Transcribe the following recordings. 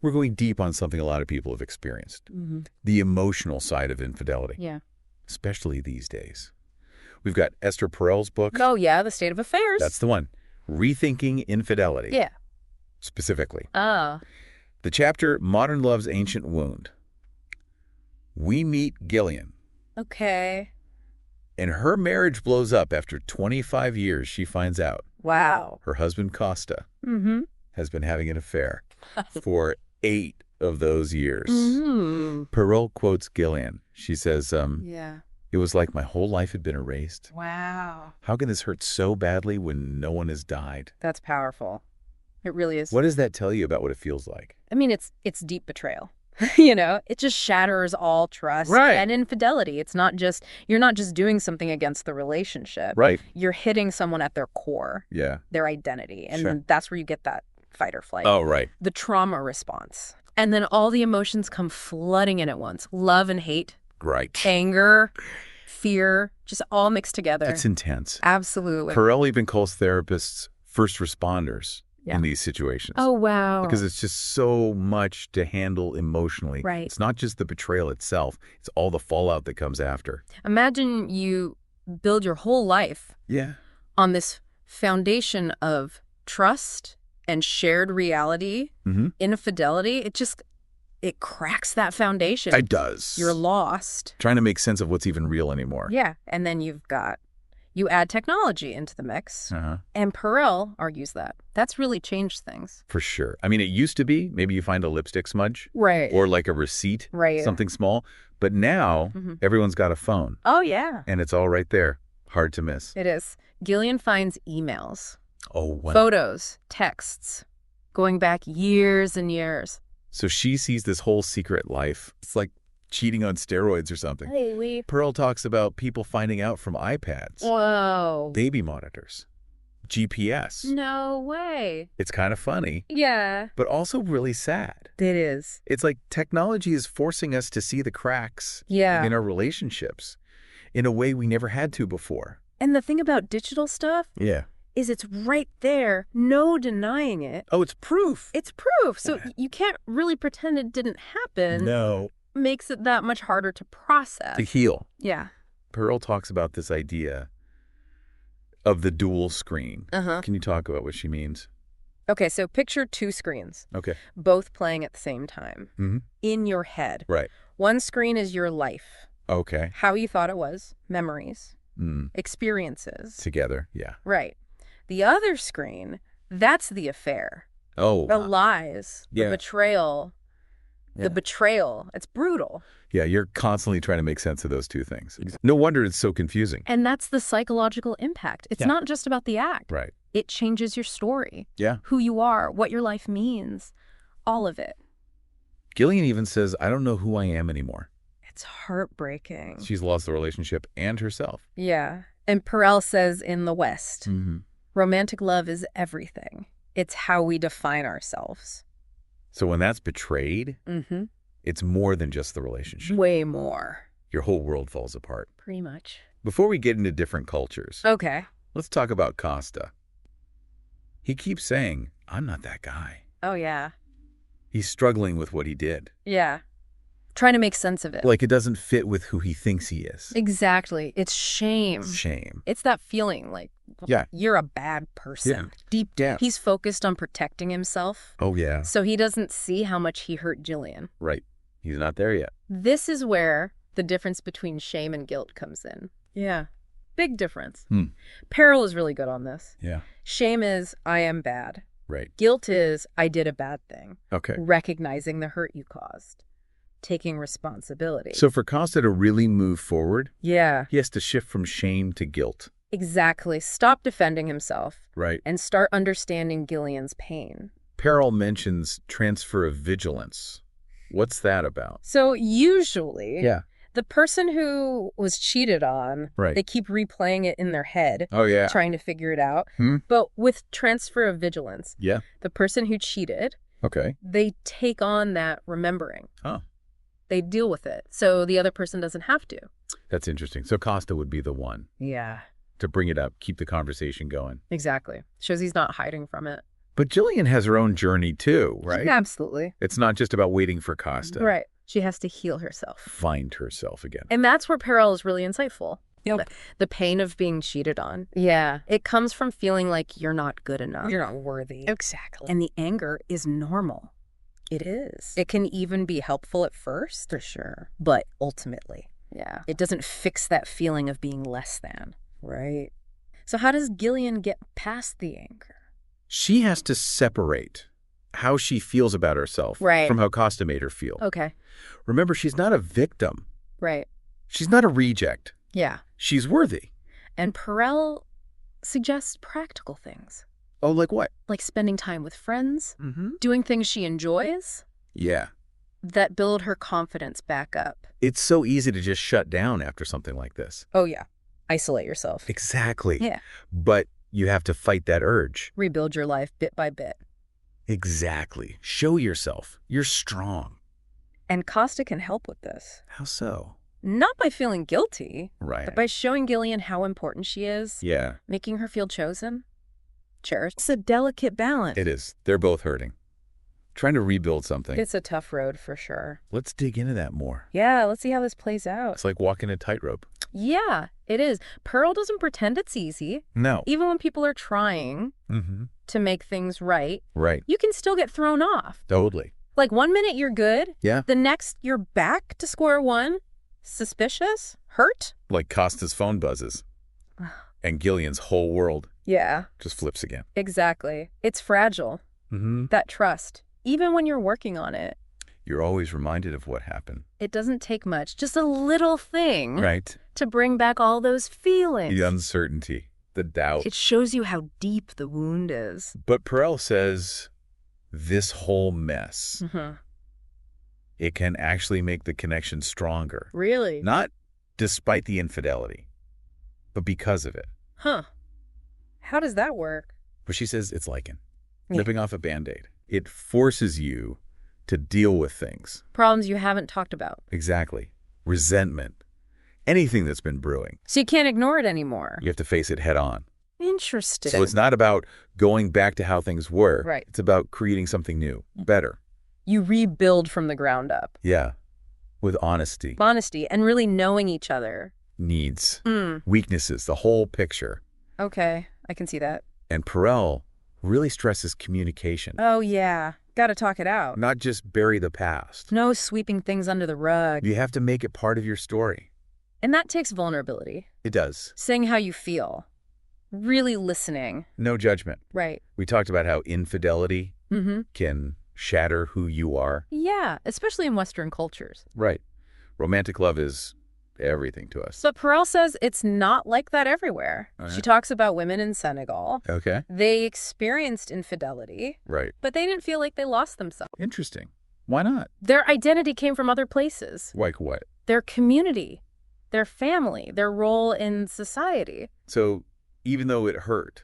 We're going deep on something a lot of people have experienced. The emotional side of infidelity. Yeah. Especially these days. We've got Esther Perel's book. Oh, yeah, The State of Affairs. That's the one. Rethinking Infidelity. Yeah. Specifically. Oh. The chapter, Modern Love's Ancient Wound. We meet Gillian. Okay. And her marriage blows up after 25 years, she finds out. Wow. Her husband, Costa, has been having an affair for 8 of those years. Perel quotes Gillian. She says, Yeah. it was like my whole life had been erased. Wow. How can this hurt so badly when no one has died? That's powerful. It really is. What does that tell you about what it feels like? I mean, it's deep betrayal. You know, it just shatters all trust and infidelity. It's not just, you're not just doing something against the relationship. Right. You're hitting someone at their core. Yeah. Their identity. And that's where you get that fight or flight. Oh, right. The trauma response. And then all the emotions come flooding in at once. Love and hate. Right. Anger, fear, just all mixed together. It's intense. Absolutely. Perel even calls therapists first responders in these situations. Oh, wow. Because it's just so much to handle emotionally. Right. It's not just the betrayal itself. It's all the fallout that comes after. Imagine you build your whole life on this foundation of trust and shared reality, infidelity. It cracks that foundation. It does. You're lost. Trying to make sense of what's even real anymore. Yeah. And then you add technology into the mix. And Perel argues that's really changed things. For sure. I mean, it used to be, maybe you find a lipstick smudge. Right. Or like a receipt. Right. Something small. But now, everyone's got a phone. Oh, yeah. And it's all right there. Hard to miss. It is. Gillian finds emails. Oh, wow. Photos, texts, going back years and years. So she sees this whole secret life. It's like cheating on steroids or something. Perel talks about people finding out from iPads. Whoa. Baby monitors. GPS. No way. It's kind of funny. Yeah. But also really sad. It is. It's like technology is forcing us to see the cracks in our relationships in a way we never had to before. And the thing about digital stuff is it's right there, no denying it. Oh, it's proof. It's proof. So you can't really pretend it didn't happen. No. Makes it that much harder to process. To heal. Yeah. Perel talks about this idea of the dual screen. Can you talk about what she means? Okay, so picture 2 screens. Okay. Both playing at the same time. In your head. Right. One screen is your life. Okay. How you thought it was. Memories. Experiences. Together, yeah. Right. The other screen, that's the affair. Oh. The lies. The betrayal. The betrayal. It's brutal. Yeah, you're constantly trying to make sense of those two things. No wonder it's so confusing. And that's the psychological impact. It's not just about the act. Right. It changes your story. Yeah. Who you are, what your life means. All of it. Gillian even says, I don't know who I am anymore. It's heartbreaking. She's lost the relationship and herself. Yeah. And Perel says in the West, romantic love is everything. It's how we define ourselves. So when that's betrayed, it's more than just the relationship. Way more. Your whole world falls apart. Pretty much. Before we get into different cultures, okay, let's talk about Costa. He keeps saying, I'm not that guy. Oh, yeah. He's struggling with what he did. Yeah. Trying to make sense of it. Like it doesn't fit with who he thinks he is. Exactly. It's shame. Shame. It's that feeling like you're a bad person. Yeah. Deep down. He's focused on protecting himself. Oh, yeah. So he doesn't see how much he hurt Gillian. Right. He's not there yet. This is where the difference between shame and guilt comes in. Yeah. Big difference. Perel is really good on this. Yeah. Shame is, I am bad. Right. Guilt is, I did a bad thing. Okay. Recognizing the hurt you caused. Taking responsibility. So for Costa to really move forward, he has to shift from shame to guilt. Exactly. Stop defending himself. Right. And start understanding Gillian's pain. Perel mentions transfer of vigilance. What's that about? So usually, the person who was cheated on, they keep replaying it in their head. Oh, yeah. Trying to figure it out. But with transfer of vigilance, the person who cheated, they take on that remembering. Oh. They deal with it. So the other person doesn't have to. That's interesting. So Costa would be the one. Yeah. To bring it up, keep the conversation going. Exactly. Shows he's not hiding from it. But Jillian has her own journey too, right? Absolutely. It's not just about waiting for Costa. Right. She has to heal herself. Find herself again. And that's where Perel is really insightful. Yep. The pain of being cheated on. Yeah. It comes from feeling like you're not good enough. You're not worthy. Exactly. And the anger is normal. It is. It can even be helpful at first. For sure. But ultimately, yeah, it doesn't fix that feeling of being less than. Right. So how does Gillian get past the anger? She has to separate how she feels about herself from how Costa made her feel. Okay. Remember, she's not a victim. Right. She's not a reject. Yeah. She's worthy. And Perel suggests practical things. Oh, like what? Like spending time with friends, doing things she enjoys. Yeah. That build her confidence back up. It's so easy to just shut down after something like this. Oh, yeah. Isolate yourself. Exactly. Yeah. But you have to fight that urge. Rebuild your life bit by bit. Exactly. Show yourself. You're strong. And Costa can help with this. How so? Not by feeling guilty. Right. But by showing Gillian how important she is. Yeah. Making her feel chosen. Cherished. It's a delicate balance. It is. They're both hurting. Trying to rebuild something. It's a tough road for sure. Let's dig into that more. Yeah, let's see how this plays out. It's like walking a tightrope. Yeah, it is. Perel doesn't pretend it's easy. No. Even when people are trying to make things right. Right. You can still get thrown off. Totally. Like 1 minute you're good. Yeah. The next you're back to square one. Suspicious. Hurt. Like Costa's phone buzzes. And Gillian's whole world just flips again. Exactly. It's fragile. That trust. Even when you're working on it. You're always reminded of what happened. It doesn't take much. Just a little thing. Right. To bring back all those feelings. The uncertainty. The doubt. It shows you how deep the wound is. But Perel says this whole mess, it can actually make the connection stronger. Really? Not despite the infidelity, but because of it. Huh. How does that work? But she says it's like ripping off a Band-Aid. It forces you to deal with things. Problems you haven't talked about. Exactly. Resentment. Anything that's been brewing. So you can't ignore it anymore. You have to face it head on. Interesting. So it's not about going back to how things were. Right. It's about creating something new, better. You rebuild from the ground up. Yeah. With honesty. Honesty and really knowing each other. Needs. Weaknesses. The whole picture. Okay. I can see that. And Perel really stresses communication. Oh, yeah. Got to talk it out. Not just bury the past. No sweeping things under the rug. You have to make it part of your story. And that takes vulnerability. It does. Saying how you feel. Really listening. No judgment. Right. We talked about how infidelity can shatter who you are. Yeah, especially in Western cultures. Right. Romantic love is everything to us. But Perel says it's not like that everywhere. She talks about women in Senegal. Okay. They experienced infidelity. Right. But they didn't feel like they lost themselves. Interesting. Why not? Their identity came from other places. Like what? Their community, their family, their role in society. So even though it hurt,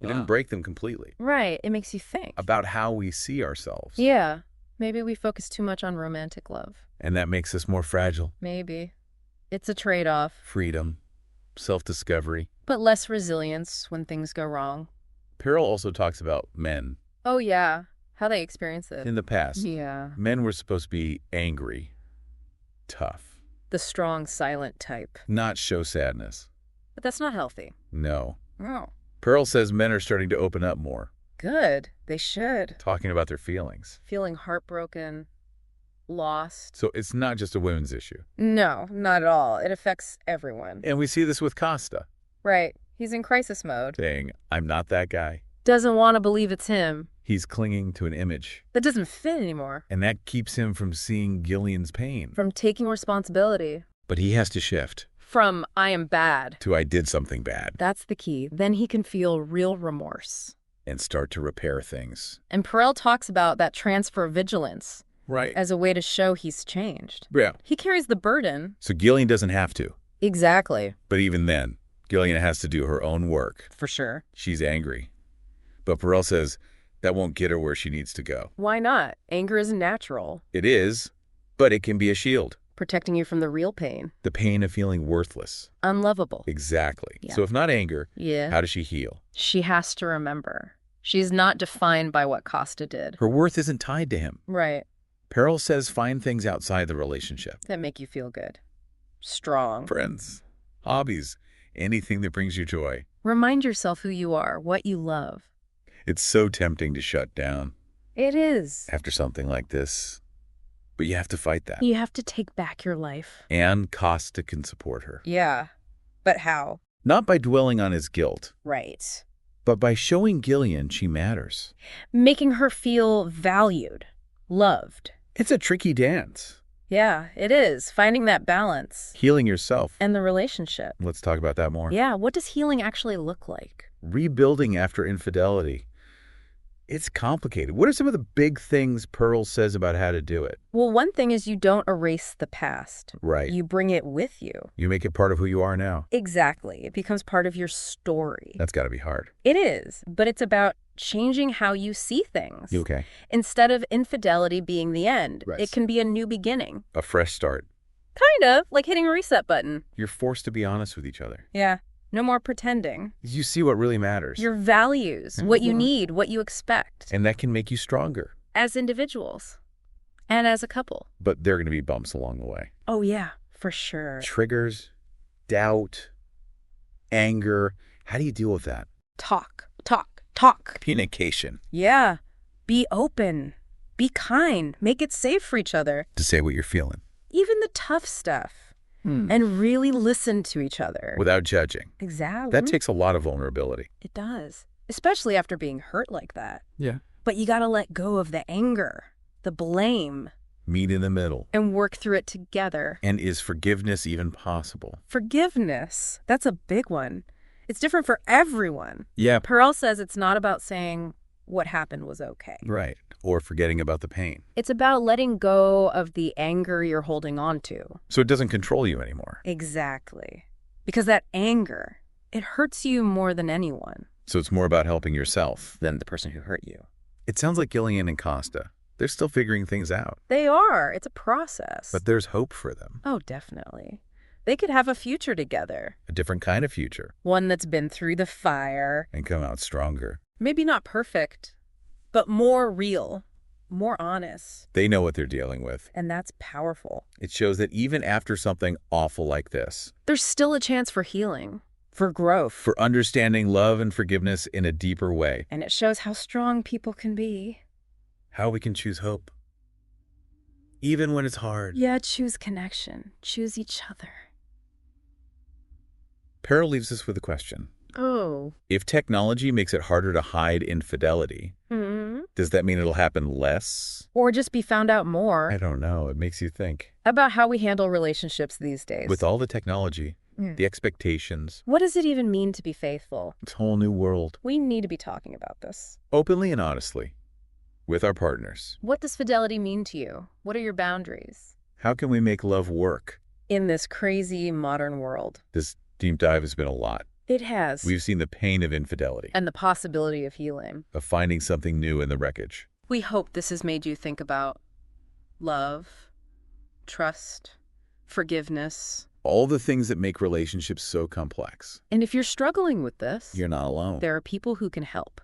it didn't break them completely. Right. It makes you think. About how we see ourselves. Yeah. Maybe we focus too much on romantic love. And that makes us more fragile. Maybe. It's a trade-off. Freedom. Self-discovery. But less resilience when things go wrong. Perel also talks about men. Oh, yeah. How they experience it. In the past. Yeah. Men were supposed to be angry. Tough. The strong, silent type. Not show sadness. But that's not healthy. No. Oh. Perel says men are starting to open up more. Good. They should. Talking about their feelings. Feeling heartbroken, lost. So it's not just a women's issue. No, not at all. It affects everyone. And we see this with Costa. Right. He's in crisis mode. Saying, I'm not that guy. Doesn't want to believe it's him. He's clinging to an image. That doesn't fit anymore. And that keeps him from seeing Gillian's pain. From taking responsibility. But he has to shift. From I am bad. To I did something bad. That's the key. Then he can feel real remorse. And start to repair things. And Perel talks about that transfer of vigilance. Right. As a way to show he's changed. Yeah. He carries the burden. So Gillian doesn't have to. Exactly. But even then, Gillian has to do her own work. For sure. She's angry. But Perel says that won't get her where she needs to go. Why not? Anger is natural. It is, but it can be a shield. Protecting you from the real pain. The pain of feeling worthless. Unlovable. Exactly. Yeah. So if not anger, how does she heal? She has to remember. She's not defined by what Costa did. Her worth isn't tied to him. Right. Perel says find things outside the relationship. That make you feel good. Strong. Friends, hobbies, anything that brings you joy. Remind yourself who you are, what you love. It's so tempting to shut down. It is. After something like this. But you have to fight that. You have to take back your life. And Costa can support her. Yeah. But how? Not by dwelling on his guilt. Right. But by showing Gillian she matters. Making her feel valued, loved. It's a tricky dance. Yeah, it is. Finding that balance. Healing yourself. And the relationship. Let's talk about that more. Yeah, what does healing actually look like? Rebuilding after infidelity. It's complicated. What are some of the big things Perel says about how to do it? Well, one thing is you don't erase the past. Right. You bring it with you. You make it part of who you are now. Exactly. It becomes part of your story. That's got to be hard. It is, but it's about changing how you see things. Okay. Instead of infidelity being the end, Right. It can be a new beginning. A fresh start. Kind of, like hitting a reset button. You're forced to be honest with each other. Yeah. No more pretending. You see what really matters. Your values, what you need, what you expect. And that can make you stronger. As individuals. And as a couple. But there are going to be bumps along the way. Oh, yeah, for sure. Triggers, doubt, anger. How do you deal with that? Talk. Communication. Yeah. Be open. Be kind. Make it safe for each other. To say what you're feeling. Even the tough stuff. And really listen to each other. Without judging. Exactly. That takes a lot of vulnerability. It does. Especially after being hurt like that. Yeah. But you gotta let go of the anger, the blame. Meet in the middle. And work through it together. And is forgiveness even possible? Forgiveness. That's a big one. It's different for everyone. Yeah. Perel says it's not about saying what happened was okay. Right. Or forgetting about the pain. It's about letting go of the anger you're holding on to. So it doesn't control you anymore. Exactly. Because that anger, it hurts you more than anyone. So it's more about helping yourself Than the person who hurt you. It sounds like Gillian and Costa. They're still figuring things out. They are. It's a process. But there's hope for them. Oh, definitely. They could have a future together. A different kind of future. One that's been through the fire. And come out stronger. Maybe not perfect, but more real, more honest. They know what they're dealing with. And that's powerful. It shows that even after something awful like this, there's still a chance for healing, for growth. For understanding love and forgiveness in a deeper way. And it shows how strong people can be. How we can choose hope. Even when it's hard. Yeah, choose connection. Choose each other. Perel leaves us with a question. Oh. If technology makes it harder to hide infidelity, does that mean it'll happen less? Or just be found out more? I don't know. It makes you think. About how we handle relationships these days. With all the technology, the expectations. What does it even mean to be faithful? It's a whole new world. We need to be talking about this. Openly and honestly. With our partners. What does fidelity mean to you? What are your boundaries? How can we make love work? In this crazy modern world. This deep dive has been a lot. It has. We've seen the pain of infidelity. And the possibility of healing. Of finding something new in the wreckage. We hope this has made you think about love, trust, forgiveness. All the things that make relationships so complex. And if you're struggling with this, you're not alone. There are people who can help.